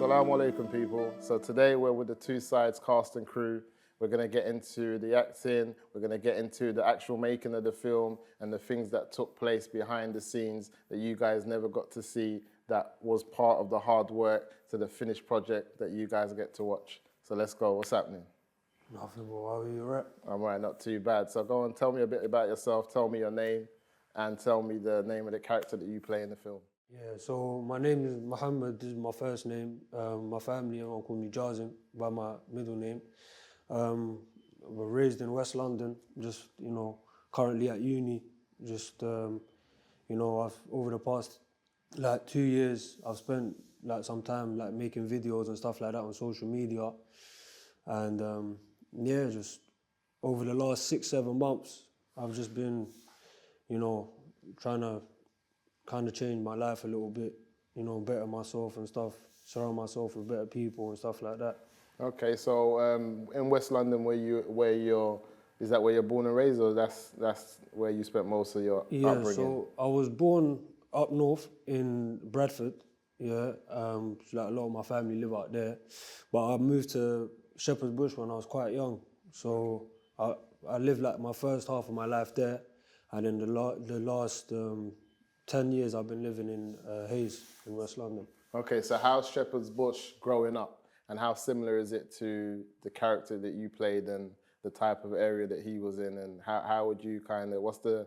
Assalamu alaikum, people. So today we're with the Two Sides cast and crew. We're going to get into the acting, we're going to get into the actual making of the film and the things that took place behind the scenes that you guys never got to see, that was part of the hard work to the finished project that you guys get to watch. So let's go. What's happening? Nothing, but how are you, right? I'm right, not too bad. So go on, tell me a bit about yourself, tell me your name, and tell me the name of the character that you play in the film. Yeah, so my name is Muhammad, this is my first name. My family, everyone call me Jazim by my middle name. We're raised in West London, just, currently at uni. Just, over the past, 2 years, I've spent, some time, making videos and stuff like that on social media. And, just over the last 6-7 months, I've just been, trying to kind of change my life a little bit, better myself and stuff, surround myself with better people and stuff like that. Okay, so in West London, is that where you're born and raised, or that's where you spent most of your upbringing? Yeah, so I was born up north in Bradford. Yeah, a lot of my family live out there, but I moved to Shepherd's Bush when I was quite young. So I lived my first half of my life there, and then the last 10 years I've been living in Hayes in West London. Okay, so how's Shepherd's Bush growing up? And how similar is it to the character that you played and the type of area that he was in? And how would you what's the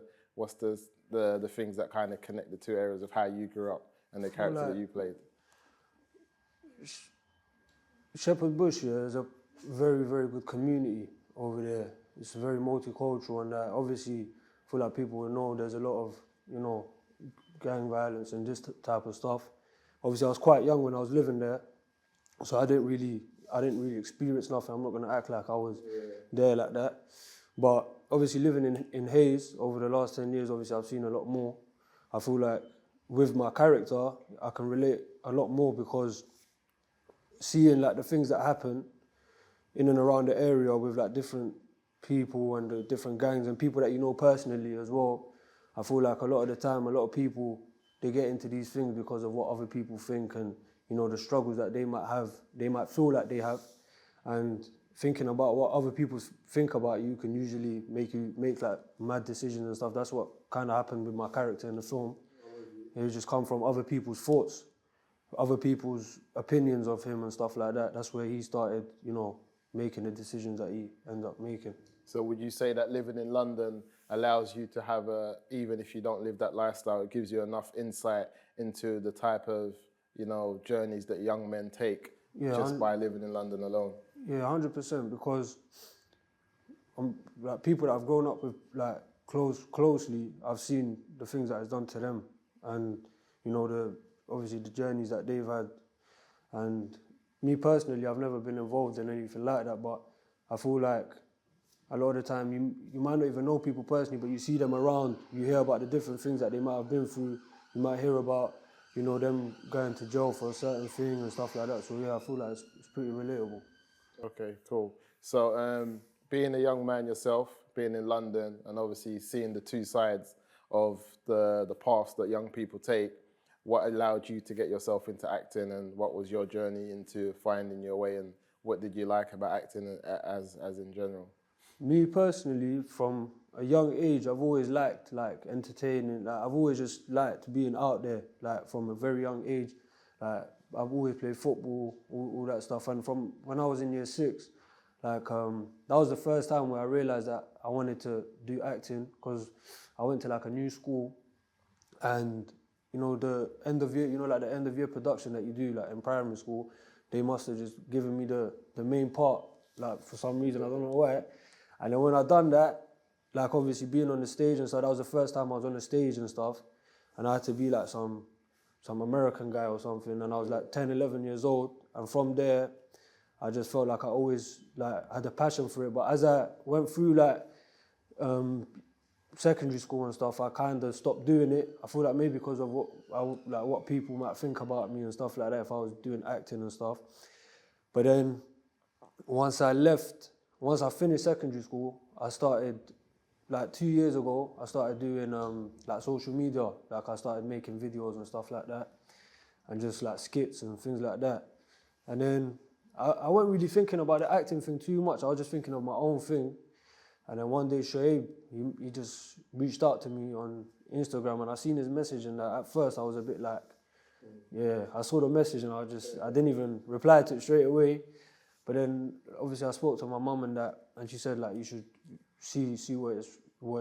things that kind of connect the two areas of how you grew up and the character that you played? Shepherd's Bush, is a very, very good community over there. It's very multicultural, and obviously, I feel like people will know there's a lot of, gang violence and this type of stuff. Obviously, I was quite young when I was living there, so I didn't really experience nothing. I'm not going to act like I was there like that. But obviously, living in Hayes over the last 10 years, obviously, I've seen a lot more. I feel like with my character, I can relate a lot more, because seeing the things that happen in and around the area with different people and the different gangs and people that you know personally as well, I feel like a lot of the time, a lot of people, they get into these things because of what other people think and, the struggles that they might have, they might feel like they have. And thinking about what other people think about you can usually make you make mad decisions and stuff. That's what kind of happened with my character in the film. It just come from other people's thoughts, other people's opinions of him and stuff like that. That's where he started, making the decisions that he ended up making. So would you say that living in London allows you to have even if you don't live that lifestyle, it gives you enough insight into the type of, journeys that young men take just by living in London alone? Yeah, 100%, because people that I've grown up with closely, I've seen the things that it's done to them, and obviously the journeys that they've had. And me personally, I've never been involved in anything like that, but I feel like a lot of the time you might not even know people personally, but you see them around, you hear about the different things that they might have been through, you might hear about them going to jail for a certain thing and stuff like that. So yeah, I feel like it's pretty relatable. Okay, cool. So being a young man yourself, being in London, and obviously seeing the two sides of the paths that young people take, what allowed you to get yourself into acting, and what was your journey into finding your way, and what did you like about acting as in general? Me personally, from a young age, I've always liked entertaining. I've always just liked being out there. From a very young age, I've always played football, all that stuff. And from when I was in year 6, that was the first time where I realized that I wanted to do acting, because I went to a new school, and the end of year, the end of year production that you do in primary school, they must have just given me the main part, for some reason, I don't know why. And then when I done that, obviously being on the stage and stuff, that was the first time I was on the stage and stuff, and I had to be some American guy or something, and I was 10, 11 years old, and from there, I just felt like I always had a passion for it. But as I went through secondary school and stuff, I kind of stopped doing it. I feel like maybe because of what people might think about me and stuff like that if I was doing acting and stuff. But then once I finished secondary school, I started 2 years ago. I started doing social media. I started making videos and stuff like that, and just skits and things like that. And then I wasn't really thinking about the acting thing too much. I was just thinking of my own thing. And then one day Shaheed, he just reached out to me on Instagram, and I seen his message, and at first I was a bit like, yeah, I saw the message and I didn't even reply to it straight away. But then obviously I spoke to my mum and that, and she said like you should see what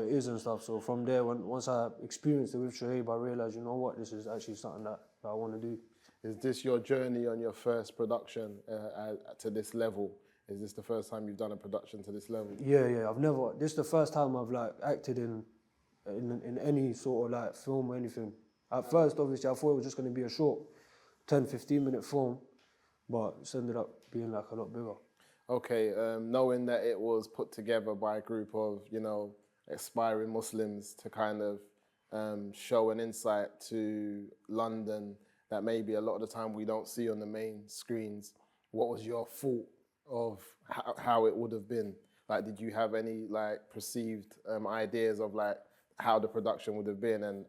it is and stuff. So from there, once I experienced it with Shaheed, I realised, you know what, this is actually something that I want to do. Is this your journey on your first production to this level? Is this the first time you've done a production to this level? Yeah, I've never. This is the first time I've like acted in any sort of like film or anything. At first, obviously, I thought it was just going to be a short 10, 15-minute film, but it's ended up being like a lot bigger. Okay, knowing that it was put together by a group of, aspiring Muslims to kind of show an insight to London that maybe a lot of the time we don't see on the main screens, what was your thought of how it would have been? Like, did you have any like perceived ideas of like how the production would have been, and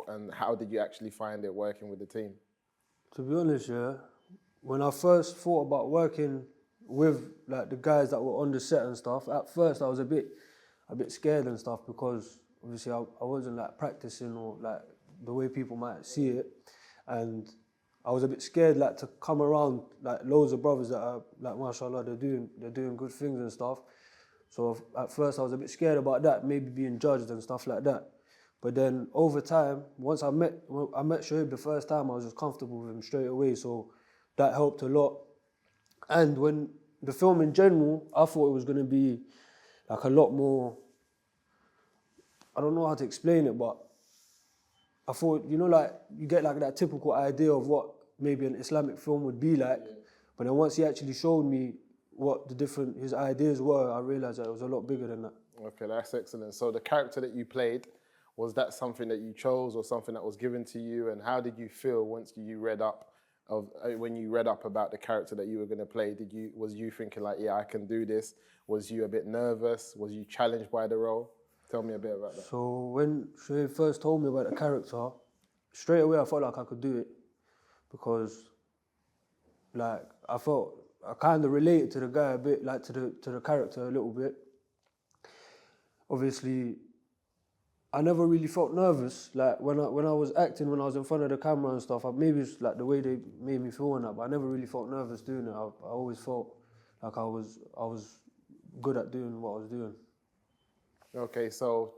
and how did you actually find it working with the team? To be honest, yeah, when I first thought about working with like the guys that were on the set and stuff, at first I was a bit scared and stuff, because obviously I wasn't like practicing or like the way people might see it, and I was a bit scared like to come around like loads of brothers that are like, mashallah, they're doing good things and stuff. So at first I was a bit scared about that, maybe being judged and stuff like that. But then over time, once I met Shaheed the first time, I was just comfortable with him straight away. So that helped a lot. And when the film in general, I thought it was going to be like a lot more, I don't know how to explain it, but I thought, like you get like that typical idea of what maybe an Islamic film would be like. Yeah. But then once he actually showed me what his ideas were, I realised that it was a lot bigger than that. Okay, that's excellent. So the character that you played, was that something that you chose or something that was given to you? And how did you feel once you read up when you read up about the character that you were going to play? Was you thinking like, yeah, I can do this? Was you a bit nervous? Was you challenged by the role? Tell me a bit about that. So when Shaheed first told me about the character, straight away I felt like I could do it, because like I kind of related to the guy a bit, like to the character a little bit. Obviously, I never really felt nervous. Like when I was acting, when I was in front of the camera and stuff, maybe it's like the way they made me feel and that, but I never really felt nervous doing it. I always felt like I was good at doing what I was doing. Okay, so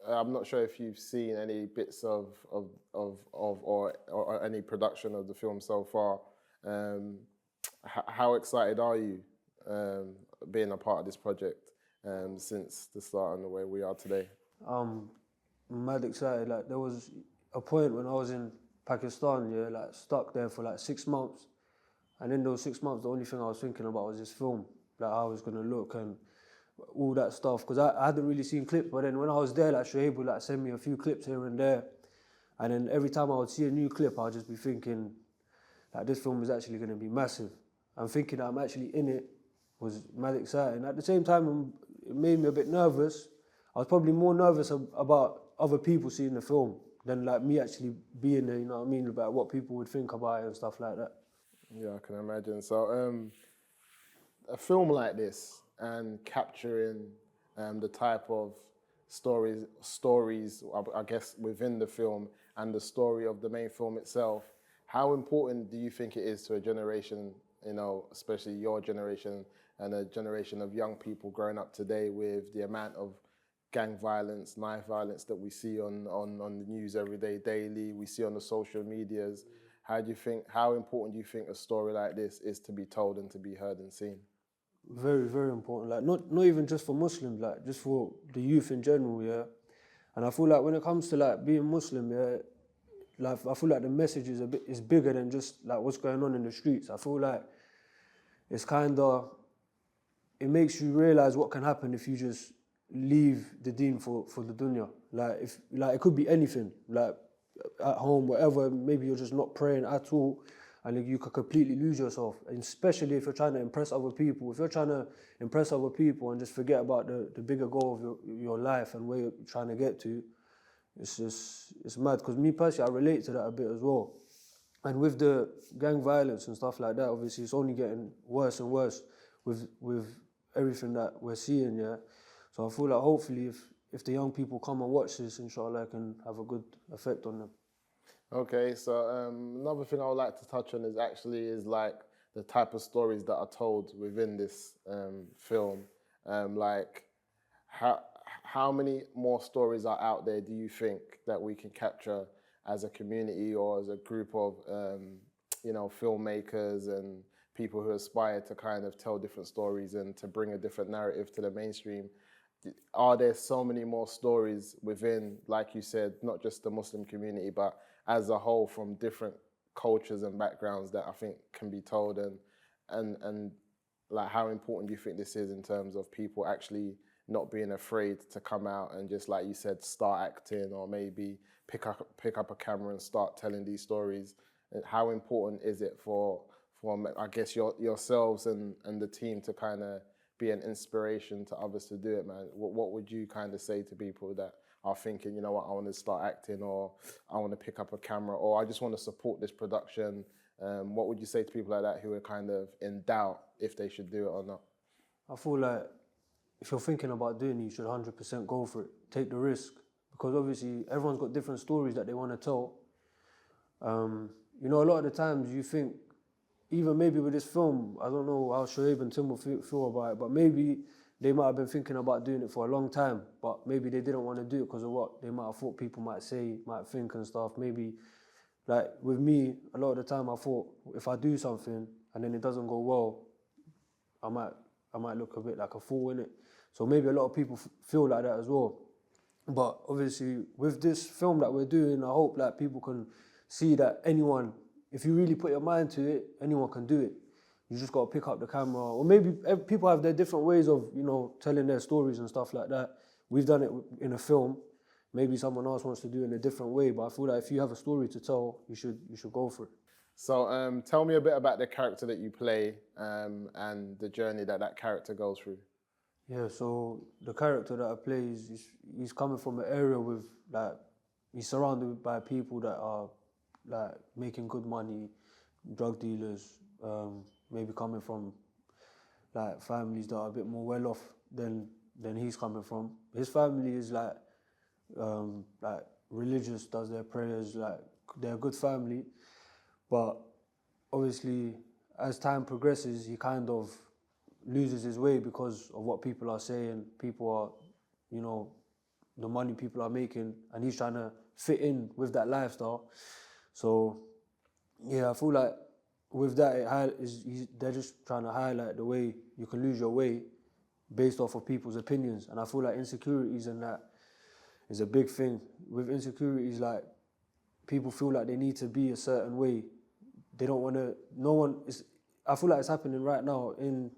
I'm not sure if you've seen any bits of or any production of the film so far. How excited are you being a part of this project since the start and the way we are today? I'm mad excited. Like there was a point when I was in Pakistan, yeah, like stuck there for like 6 months, and in those 6 months, the only thing I was thinking about was this film, like how I was gonna look and all that stuff, because I hadn't really seen clips. But then when I was there, like Shaheed would like send me a few clips here and there, and then every time I would see a new clip, I'd just be thinking like this film is actually going to be massive. And thinking that I'm actually in it was mad exciting. At the same time, it made me a bit nervous. I was probably more nervous about other people seeing the film than like me actually being there, you know what I mean, about what people would think about it and stuff like that. Yeah, I can imagine. So a film like this, and capturing the type of stories, I guess, within the film and the story of the main film itself, how important do you think it is to a generation, especially your generation and a generation of young people growing up today with the amount of gang violence, knife violence that we see on the news every day, daily, we see on the social medias? How important do you think a story like this is to be told and to be heard and seen? Very, very important. Like not even just for Muslims, like just for the youth in general, yeah. And I feel like when it comes to like being Muslim, yeah, like I feel like the message is bigger than just like what's going on in the streets. I feel like it makes you realize what can happen if you just leave the deen for the dunya. Like it could be anything, like at home, whatever. Maybe you're just not praying at all, and you could completely lose yourself. And especially if you're trying to impress other people. If you're trying to impress other people and just forget about the bigger goal of your life and where you're trying to get to, it's mad. Because me personally, I relate to that a bit as well. And with the gang violence and stuff like that, obviously it's only getting worse and worse with everything that we're seeing, yeah. So I feel like hopefully if the young people come and watch this, inshallah, it can have a good effect on them. Okay, so another thing I would like to touch on is like the type of stories that are told within this film. Like how many more stories are out there do you think that we can capture as a community or as a group of filmmakers and people who aspire to kind of tell different stories and to bring a different narrative to the mainstream? Are there so many more stories within, like you said, not just the Muslim community, but as a whole from different cultures and backgrounds that I think can be told, and like how important do you think this is in terms of people actually not being afraid to come out and just, like you said, start acting or maybe pick up a camera and start telling these stories? And how important is it for I guess yourselves and the team to kind of be an inspiration to others to do it, man? What would you kind of say to people that are thinking, you know what, I want to start acting, or I want to pick up a camera, or I just want to support this production? What would you say to people like that who are kind of in doubt if they should do it or not? I feel like if you're thinking about doing it, you should 100% go for it. Take the risk, because obviously everyone's got different stories that they want to tell. A lot of the times you think, even maybe with this film, I don't know how Shaheed and Tim will feel about it, but maybe they might have been thinking about doing it for a long time, but maybe they didn't want to do it because of what they might have thought people might say, might think and stuff. Maybe, like with me, a lot of the time I thought if I do something and then it doesn't go well, I might look a bit like a fool in it. So maybe a lot of people feel like that as well. But obviously, with this film that we're doing, I hope that people can see that anyone, if you really put your mind to it, anyone can do it. You just got to pick up the camera. Or maybe people have their different ways of, telling their stories and stuff like that. We've done it in a film. Maybe someone else wants to do it in a different way. But I feel like if you have a story to tell, you should go for it. So tell me a bit about the character that you play and the journey that character goes through. Yeah, so the character that I play he's coming from an area with, like, he's surrounded by people that are like making good money, drug dealers, maybe coming from like families that are a bit more well off than he's coming from. His family is like religious, does their prayers, like they're a good family, but obviously as time progresses, he kind of loses his way because of what people are saying. People are, the money people are making, and he's trying to fit in with that lifestyle. So, yeah, I feel like with that, they're just trying to highlight the way you can lose your way based off of people's opinions. And I feel like insecurities and that is a big thing. With insecurities, like, people feel like they need to be a certain way. They don't want to, I feel like it's happening right now in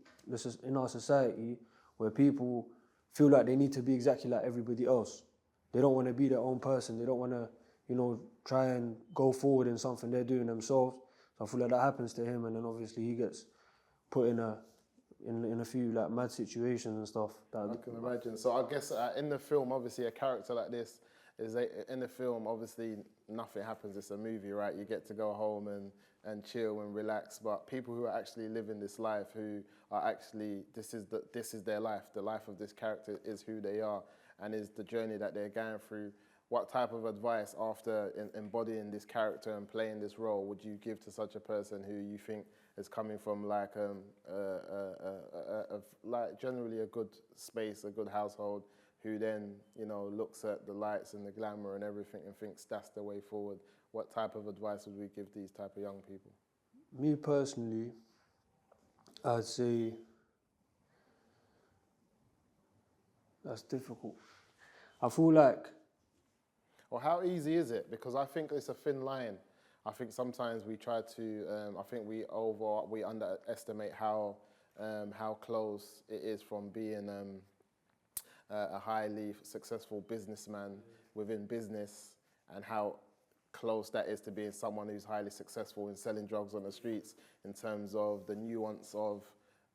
our society, where people feel like they need to be exactly like everybody else. They don't want to be their own person. They don't want to, try and go forward in something they're doing themselves. So I feel like that happens to him, and then obviously he gets put in a few like mad situations and stuff. I can imagine. So I guess in the film, obviously a character like this in the film, obviously nothing happens. It's a movie, right? You get to go home and chill and relax. But people who are actually living this life, who are actually, this is their life. The life of this character is who they are and is the journey that they're going through. What type of advice, after embodying this character and playing this role, would you give to such a person who you think is coming from like like generally a good space, a good household, who then looks at the lights and the glamour and everything and thinks that's the way forward? What type of advice would we give these type of young people? Me personally, I'd say that's difficult. I feel like, or how easy is it? Because I think it's a thin line. I think sometimes we try to, I think we underestimate how close it is from being a highly successful businessman within business, and how close that is to being someone who's highly successful in selling drugs on the streets, in terms of the nuance of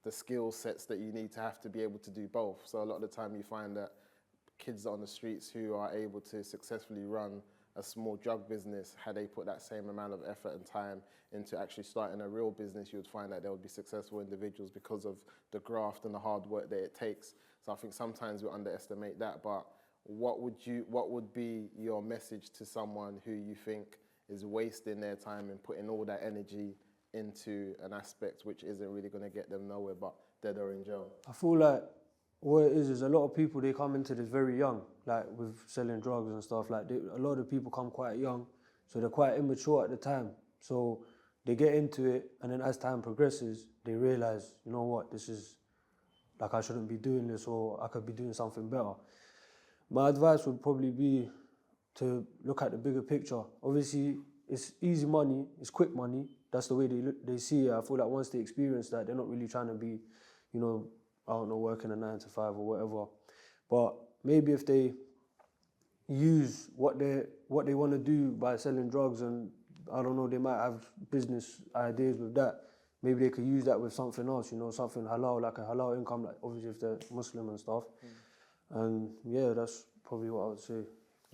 the skill sets that you need to have to be able to do both. So a lot of the time you find that kids on the streets who are able to successfully run a small drug business, had they put that same amount of effort and time into actually starting a real business, you would find that there would be successful individuals because of the graft and the hard work that it takes. So I think sometimes we underestimate that. But what would be your message to someone who you think is wasting their time and putting all that energy into an aspect which isn't really going to get them nowhere but dead or in jail? I feel like what it is a lot of people, they come into this very young, like with selling drugs and stuff. Like a lot of people come quite young, so they're quite immature at the time. So they get into it, and then as time progresses, they realize, you know what, this is, like, I shouldn't be doing this, or I could be doing something better. My advice would probably be to look at the bigger picture. Obviously, it's easy money, it's quick money. That's the way they see it. I feel like once they experience that, they're not really trying to be, you know, I don't know, working a 9 to 5 or whatever. But maybe if they use what they want to do by selling drugs, and I don't know, they might have business ideas with that. Maybe they could use that with something else, you know, something halal, like a halal income, like obviously if they're Muslim and stuff. And yeah, that's probably what I would say.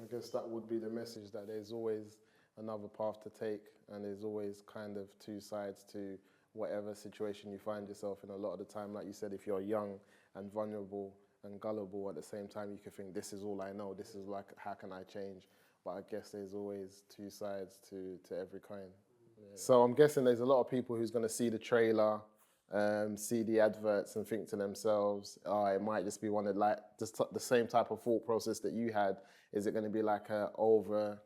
I guess that would be the message, that there's always another path to take, and there's always kind of two sides to whatever situation you find yourself in. A lot of the time, like you said, if you're young and vulnerable and gullible at the same time, you could think, this is all I know, this is like, how can I change? But I guess there's always two sides to every coin. Yeah. So I'm guessing there's a lot of people who's going to see the trailer, see the adverts and think to themselves, oh, it might just be one of like the same type of thought process that you had. Is it going to be like a over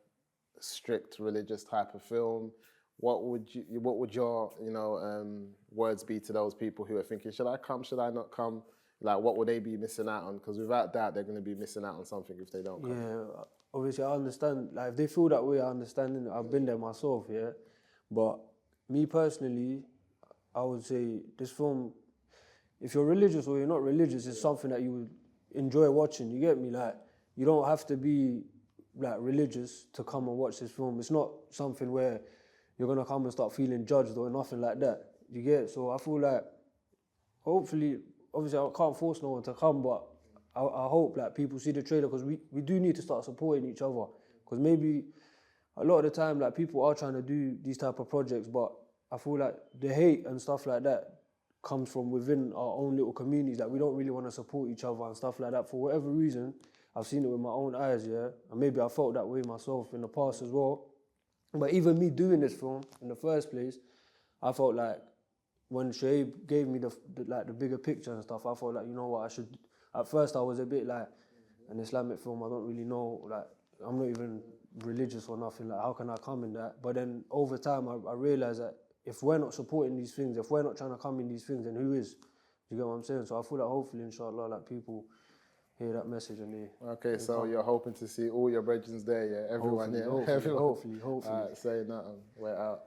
strict religious type of film? What would your words be to those people who are thinking, should I come, should I not come? Like, what would they be missing out on? Because without that, they're going to be missing out on something if they don't come. Yeah, obviously I understand. Like, if they feel that way, I understand it. I've been there myself, yeah. But me personally, I would say this film, if you're religious or you're not religious, it's something that you would enjoy watching. You get me? Like, you don't have to be like religious to come and watch this film. It's not something where you're gonna come and start feeling judged or nothing like that. You get it? So I feel like, hopefully, obviously I can't force no one to come, but I hope like people see the trailer, because we do need to start supporting each other. Because maybe a lot of the time, like, people are trying to do these type of projects, but I feel like the hate and stuff like that comes from within our own little communities, that we don't really want to support each other and stuff like that for whatever reason. I've seen it with my own eyes, yeah, and maybe I felt that way myself in the past as well. But even me doing this film in the first place, I felt like when Shaheed gave me the bigger picture and stuff, I felt like, you know what, I should. At first, I was a bit like, an Islamic film, I don't really know, like, I'm not even religious or nothing, like, how can I come in that? But then over time, I realized that if we're not supporting these things, if we're not trying to come in these things, then who is? You get what I'm saying? So I feel like hopefully, inshallah, like, people hear that message and they... Okay, so you're hoping to see all your brethren there, yeah? Everyone, hopefully, yeah? Hopefully, Everyone. hopefully. Say nothing, we're out.